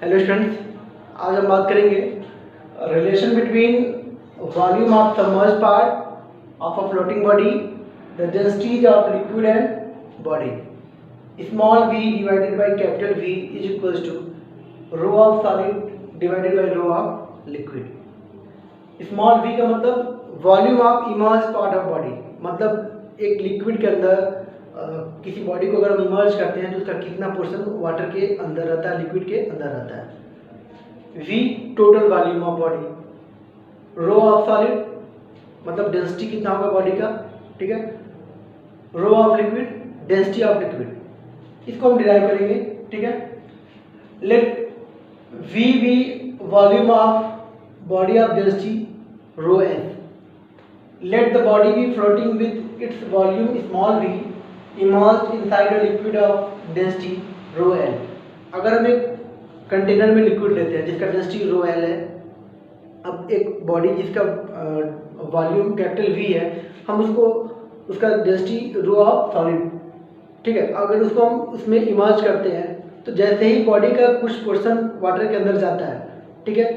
Hello students, आज हम बात करेंगे relation between volume of submerge part of a floating body, the densities of liquid and body. Small v divided by capital V is equals to rho of solid divided by rho of liquid. Small v का मतलब volume of emerge part of body, मतलब एक liquid के अंदर किसी body को अगर हम इमर्ज करते हैं तो उसका कितना पोर्शन वाटर के अंदर रहता है, लिक्विड के अंदर रहता है। V total volume of body. Rho of solid मतलब डेंसिटी कितना होगा बॉडी का, ठीक है। Rho of liquid density of liquid, इसको हम डिराइव करेंगे, ठीक है। Let V be volume of body of density rho L। Let the body be floating with its volume small v immersed inside a liquid of density rho L। अगर हम एक container में liquid लेते हैं जिसका डेंसिटी रो L है, अब एक बॉडी जिसका वॉल्यूम कैपिटल V है, हम उसका डेंसिटी रो ऑफ सॉलिड, ठीक है। अगर उसको हम उसमें इमर्ज करते हैं तो जैसे ही बॉडी का कुछ पोर्शन वाटर के अंदर जाता है, ठीक है,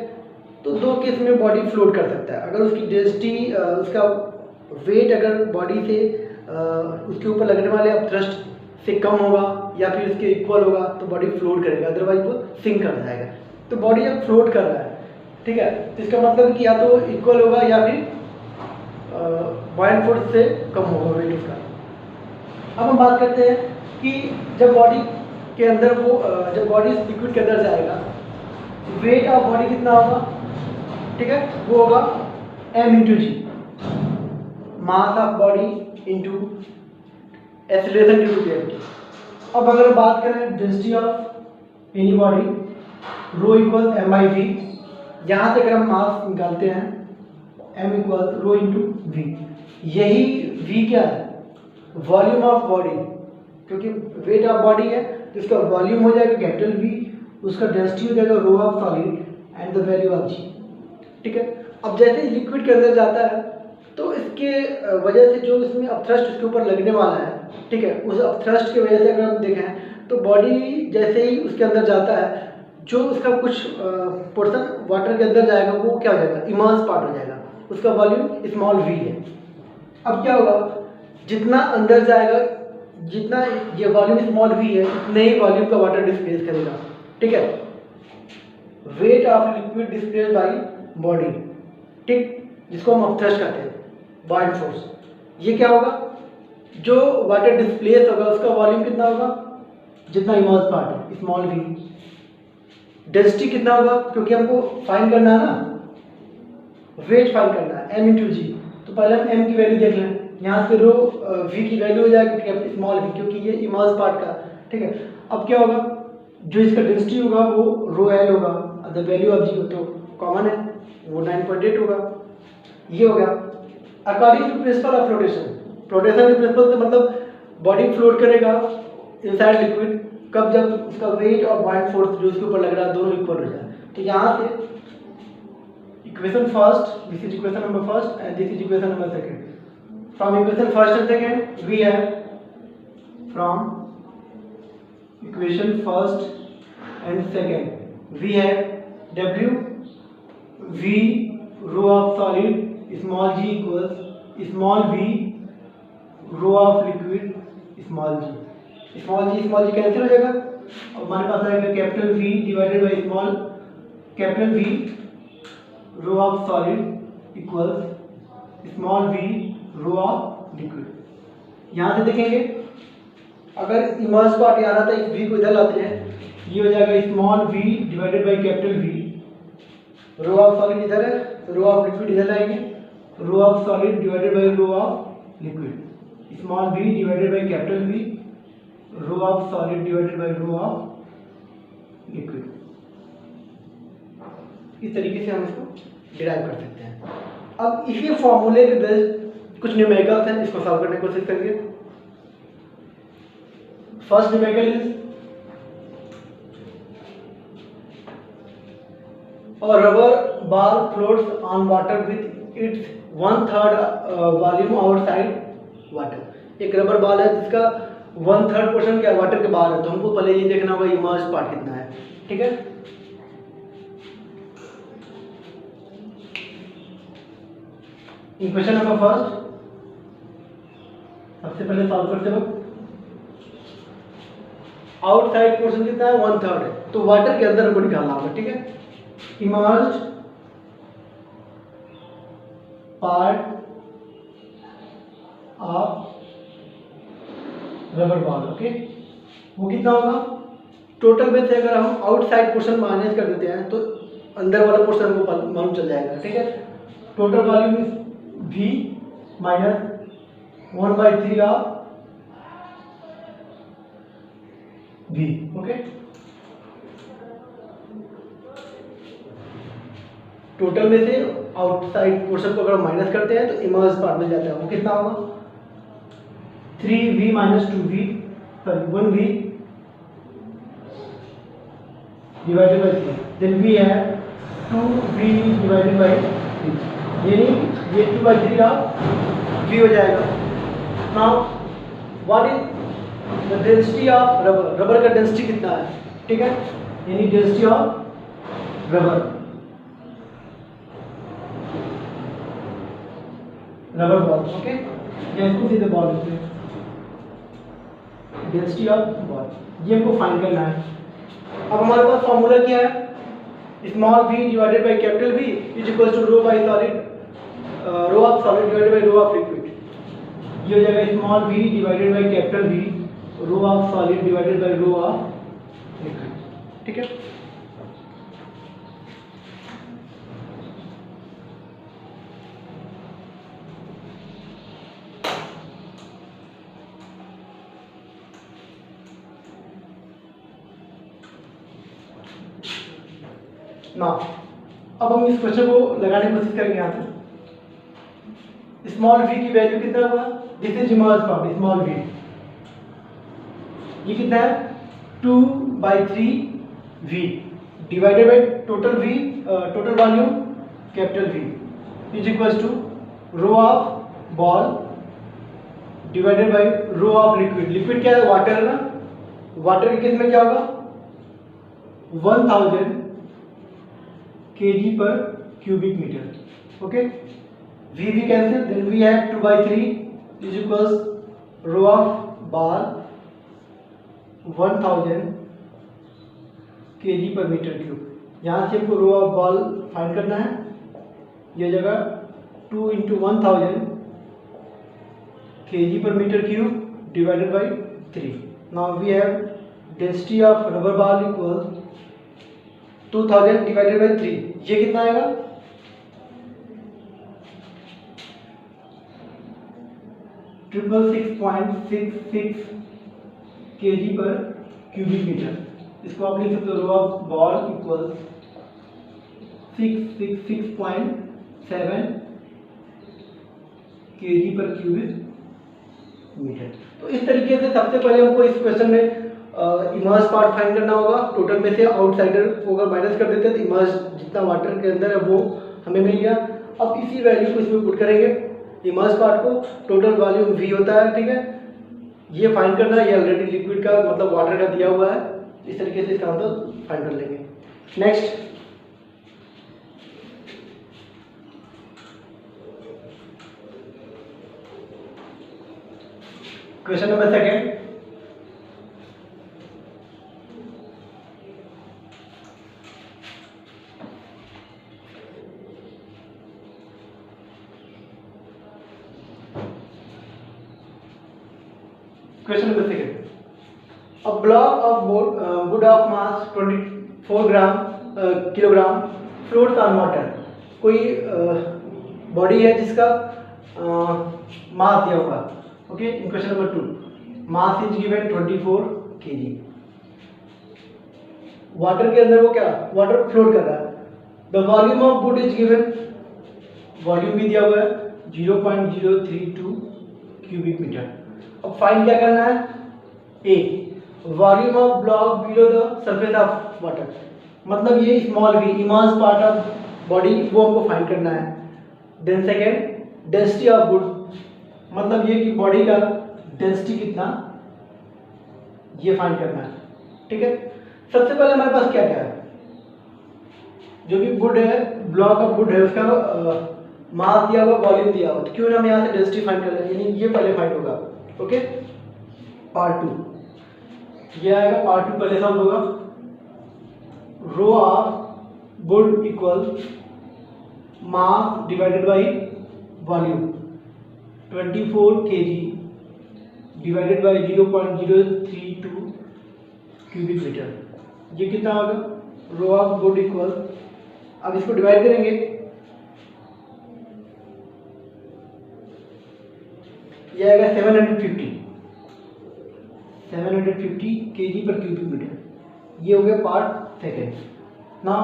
तो दो केस में बॉडी फ्लोट कर सकता है। अगर उसकी डेंसिटी उसका वेट अगर बॉडी से उसके ऊपर लगने वाले अपथ्रस्ट से कम होगा या फिर उसके इक्वल होगा तो बॉडी फ्लोट करेगा, अदरवाइज वो सिंक कर जाएगा। तो बॉडी अब फ्लोट कर रहा है, ठीक है, तो इसका मतलब कि या तो इक्वल होगा या फिर बॉयंट फोर्स से कम होगा वेट उसका। अब हम बात करते हैं कि जब बॉडी के अंदर जब बॉडी लिक्विड के अंदर जाएगा वेट ऑफ बॉडी कितना होगा, ठीक है, वो होगा m into g, mass of body into acceleration due to gravity. अब अगर हम बात करें density of any body, rho equal m by v, यहाँ से अगर हम मास निकालते हैं m equal rho into v. यही v क्या है, वॉल्यूम ऑफ बॉडी, क्योंकि वेट ऑफ बॉडी है तो इसका वॉल्यूम हो जाएगा कैपिटल V, उसका डेंसिटी हो जाएगा rho of solid and the value of g, ठीक है। अब जैसे ही लिक्विड के अंदर जाता है तो इसके वजह से जो इसमें अपथ्रस्ट उसके ऊपर लगने वाला है, ठीक है, उस अपथ्रस्ट की वजह से अगर हम देखें तो बॉडी जैसे ही उसके अंदर जाता है जो उसका कुछ पोर्शन वाटर के अंदर जाएगा वो क्या हो जाएगा, इमर्स पार्ट हो जाएगा, उसका वॉल्यूम स्मॉल v है। अब क्या होगा, जितना अंदर जाएगा, जितना ये वॉल्यूम स्मॉल v है उतने ही वॉल्यूम का वाटर डिस्प्लेस करेगा, ठीक है। Weight of liquid displace by body, ठीक, जिसको हम अपथ्रस्ट कहते हैं, बॉयंट फोर्स। ये क्या होगा, जो वाटर डिस्प्लेस होगा उसका वॉल्यूम कितना होगा, जितना इमर्स पार्ट है, स्मॉल v। डेंसिटी कितना होगा, क्योंकि हमको फाइंड करना है ना, वेट फाइंड करना है, m इंटू जी। तो पहले हम m की वैल्यू देख लें, यहाँ से रो v की वैल्यू हो जाएगी स्मॉल v, क्योंकि ये इमर्स पार्ट का, ठीक है। अब क्या होगा, जो इसका डेंसिटी होगा वो रो L होगा, द वैल्यू ऑफ जी तो कॉमन है, वो 9.8 होगा। ये हो गया according to principle of flotation. Flotation के प्रिंसिपल से मतलब बॉडी फ्लोट करेगा इनसाइड लिक्विड कब, जब उसका वेट और बॉयंट फोर्स जो उसके ऊपर लग रहा है दोनों इक्वल हो जाए। तो यहाँ से equation first, this is equation number first and this is equation number second. From equation first and second we have, from equation first and second we have W V rho of solid small g equals small v rho of liquid small g। Small g cancel हो जाएगा और हमारे पास आएगा capital V divided by small capital V rho of solid equals small v rho of liquid. यहाँ से देखेंगे अगर इमर्स पार्ट यहाँ आता है, इस v को इधर लाते हैं, ये हो जाएगा small v divided by capital V। Rho of solid इधर है तो रो ऑफ लिक्विड इधर लाएंगे, rho of solid divided by rho of liquid, small v divided by capital V, rho of solid divided by rho of liquid. इस तरीके से हम इसको डिराइव कर सकते हैं। अब इसी फॉर्मूले के बेस्ड कुछ न्यूमेरिकल्स हैं, इसको सॉल्व करने की कोशिश करिए। First numerical is a rubber ball floats on water with its 1/3 volume outside water. एक रबर बॉल है जिसका 1/3 पोर्शन क्या वाटर के बाहर है, तो हमको पहले ये देखना होगा इमर्ज पार्ट कितना है, ठीक है। इक्वेशन नंबर फर्स्ट, सबसे पहले सॉल्व करते वक्त आउटसाइड पोर्शन कितना है, 1/3 है, तो वाटर के अंदर हमको निकालना होगा, ठीक है। Emerged part of rubber ball, okay, वो कितना होगा, टोटल में से अगर हम आउटसाइड पोर्शन माइनस कर देते हैं तो अंदर वाला पोर्शन हमको मालूम चल जाएगा, ठीक है। Total volume V minus 1/3 of V, okay. Total में से आउटसाइड पोर्शन को अगर माइनस करते हैं तो इमर्ज पार्ट मिल जाता है, वो कितना होगा 3V minus 2V, sorry 1V divided by 3, then V है 2V डिवाइडेड बाई 3, यानी ये 2/3 ऑफ V हो जाएगा। Now what is the density of rubber, rubber का डेंसिटी कितना है, ठीक है, यानी density of rubber, rubber ball, okay, या इसको सीधे बॉल लिखते हैं, डेंसिटी ऑफ बॉल, ये हमको फाइंड करना है। अब हमारे पास फॉर्मूला क्या है, small v divided by capital V is equal to rho by solid, rho of solid divided by rho of liquid, ये हो जाएगा small v divided by capital V, rho of solid divided by rho of liquid, ठीक है। ना अब हम इस question को लगाने की कोशिश करेंगे यहाँ से। स्मॉल v की वैल्यू कितना हुआ, this is emerge part, small v ये कितना है 2/3V divided by total V, total volume capital V is equals to rho of ball divided by rho of liquid, liquid क्या है, वाटर है ना, वाटर के केस में क्या होगा 1000 kg पर cubic metre, okay. V cancel, then V है 2/3 is equals rho of ball 1000 kg पर मीटर क्यूब। यहाँ से हमको रो ऑफ बॉल फाइंड करना है, ये जगह 2 × 1000 kg पर metre cube divided by 3। Now we have density of rubber ball equal 2000 divided by 3, ये कितना आएगा 666 kg पर क्यूबिक मीटर। इसको आप लिख सकते हो rho of ball equal 666.7 kg पर क्यूबिक मीटर। तो इस तरीके से सबसे पहले हमको इस क्वेश्चन में इमर्ज पार्ट फाइंड करना होगा। टोटल में से आउटसाइडर को अगर माइनस कर देते हैं तो इमर्ज जितना वाटर के अंदर है वो हमें मिल गया। अब इसी वैल्यू को इसमें पुट करेंगे, इमर्ज पार्ट को, टोटल वॉल्यूम V होता है, ठीक है, ये फाइंड करना है, ये ऑलरेडी लिक्विड का मतलब वाटर का दिया हुआ है, इस तरीके से इसका आंसर फाइंड कर लेंगे। Next question number second, question number second, a block of wood of mass 24 kilogram floats on water. कोई बॉडी है जिसका मास दिया होगा, okay. Question number 2, mass is given 24 kg। Water के अंदर वो क्या, वाटर फ्लोट कर रहा है। The volume of would is given, volume भी दिया हुआ है 0.032 क्यूबिक मीटर। अब फाइंड क्या करना है, a volume of block below the surface of water, मतलब ये small v immerse part of body वो हमको फाइंड करना है। Then second density of wood, मतलब ये कि बॉडी का डेंसिटी कितना, ये फाइंड करना है, ठीक है। सबसे पहले हमारे पास क्या क्या है, जो भी वुड है, ब्लॉक ऑफ वुड है, उसका मास दिया हुआ, वॉल्यूम दिया हुआ, तो क्यों ना हम यहाँ से डेंसिटी फाइंड कर लें, यानी ये पहले फाइंड होगा। ओके, पार्ट 2 ये आएगा, पार्ट 2 पहले सॉल्व होगा। Rho of wood equal mass divided by volume 24 kg divided by 0.032 cubic metre. ये कितना होगा? रो ऑफ वुड इक्वल, अब इसको डिवाइड करेंगे, ये आएगा 750 kg पर क्यूबिक मीटर। ये हो गया पार्ट सेकेंड। ना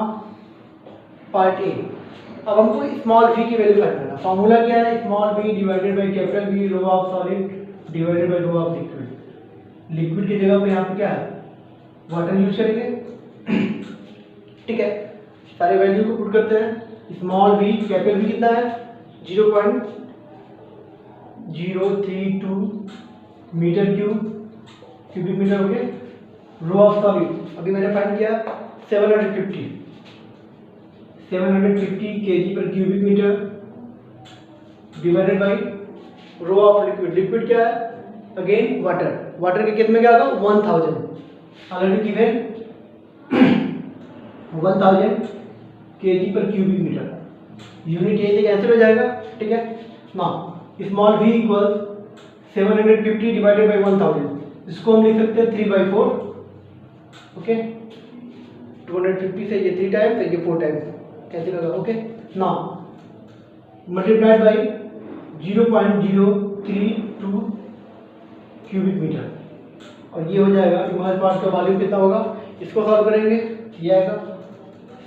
पार्ट ए, अब हमको स्मॉल v की वैल्यू फाइंड करना। फॉर्मूला क्या है? Small v divided by capital V rho of solid divided by rho of liquid. Liquid की जगह पे यहाँ पे क्या है? वाटर यूज करेंगे। ठीक है, सारे वैल्यू को पुट करते हैं। स्मॉल v कैपिटल V कितना है? 0.032 मीटर क्यूबिक मीटर हो गया। रो ऑफ सॉलिड अभी मैंने फाइंड किया 750 kg पर cubic metre divided by rho of liquid. Liquid क्या है? Again water. वाटर के कितने क्या होगा? 1000 ऑलरेडी गिवन 1000 kg पर क्यूबिक मीटर। यूनिट यही से कैंसिल हो जाएगा। ठीक है ना, small v equal 750 divided by 1000, इसको हम लिख सकते हैं 3/4। ओके, 250 से ये 3 टाइम्स, ये 4 टाइम्स कैसे होगा? ओके ना, मल्टीप्लाइड बाई 0.032 क्यूबिक मीटर, और ये हो जाएगा इमर्ज पार्ट का वॉल्यूम कितना होगा? इसको सॉल्व करेंगे, ये आएगा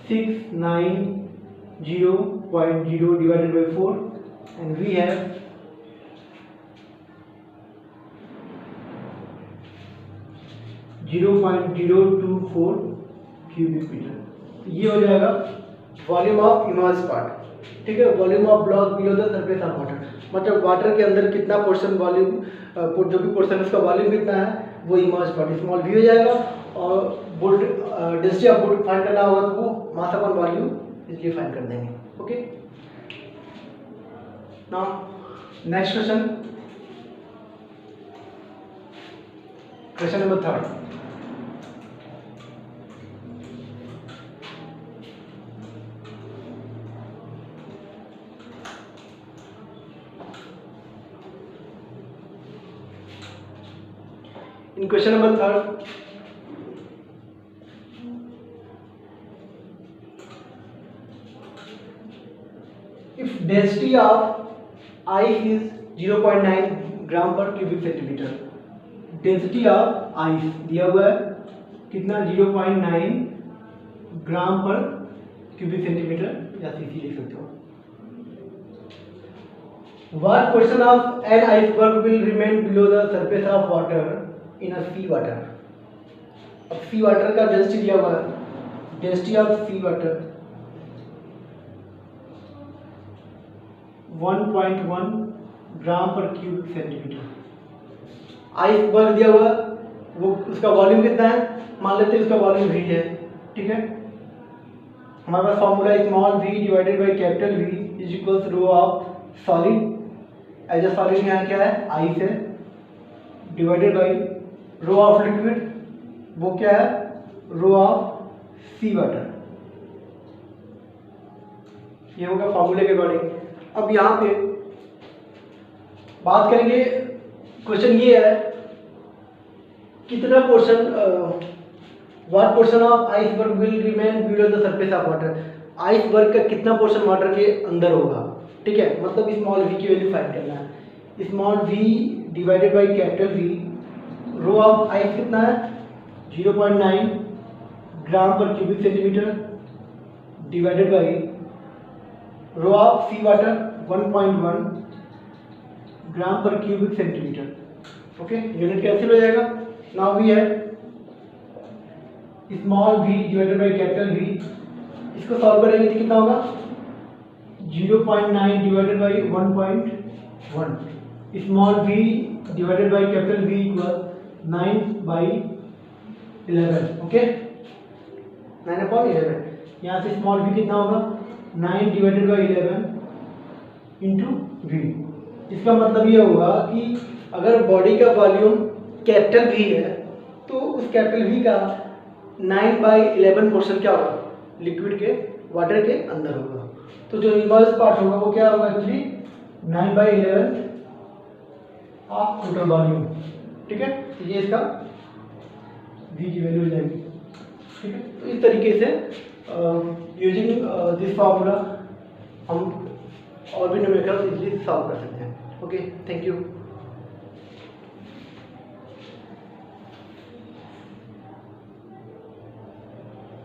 690.0 divided by 4 and we have 0.024 cubic metre. ये हो जाएगा वॉल्यूम ऑफ इमर्ज पार्ट। ठीक है, volume of block below the surface of water, मतलब वाटर के अंदर कितना पोर्शन वॉल्यूम, जो भी पोर्शन उसका वॉल्यूम कितना है वो इमर्ज पार्ट स्मॉल v हो जाएगा। और would density of would find करना होगा तो वो मास अपॉन वॉल्यूम इसलिए फाइंड कर देंगे। Okay, now next question number 3। In question number 3, if density of ice is 0.9 gram पर cubic centimetre, density of ice दिया हुआ है कितना? 0.9 ग्राम पर क्यूबिक सेंटीमीटर या सीसी लिख सकते हो। What portion of an iceberg will remain below the surface of water in a sea water? अब सी वाटर का डेंसिटी दिया हुआ है, density of sea water 1.1 gram पर क्यूबिक सेंटीमीटर। आइसबर्ग दिया हुआ वो उसका वॉल्यूम कितना है? मान लेते हैं उसका वॉल्यूम v है। ठीक है, हमारे पास formula small v divided by capital V is equals rho of solid, as a solid यहाँ क्या है? आइस है, divided by rho of liquid, वो क्या है? Rho of sea water. ये होगा फॉर्मूले के अकॉर्डिंग। अब यहाँ पे बात करेंगे, क्वेश्चन ये है कितना portion, what portion of iceberg will remain below the surface of water. Iceberg का कितना पोर्शन वाटर के अंदर होगा? ठीक है, मतलब स्मॉल v की वैल्यू फाइंड करना है। Small v divided by capital V, rho of ice कितना है? 0.9 ग्राम पर cubic centimetre divided by rho of sea water 1.1 gram पर cubic centimetre. Okay, unit cancel हो जाएगा। नाउ वी है small v divided by capital V, इसको solve करेंगे तो कितना होगा? 0.9 divided by 1.1, small v divided by capital V equal 9/11। Okay, 9/11। यहाँ से स्मॉल v कितना होगा? 9 डिवाइडेड बाई 11 इंटू वी। इसका मतलब ये होगा कि अगर बॉडी का वॉल्यूम कैपिटल वी है तो उस कैपिटल वी का 9/11 क्या होगा, लिक्विड के वाटर के अंदर होगा। तो जो इमर्ज पार्ट होगा वो क्या होगा एक्चुअली 9/11 ऑफ टोटल वॉल्यूम। ठीक है, ये इसका वी की वैल्यू हो जाएगी। ठीक है, तो इस तरीके से यूजिंग दिस फार्मूला हम और भी न्यूमेरिकल्स इजीली सॉल्व कर सकते हैं। Okay, thank you.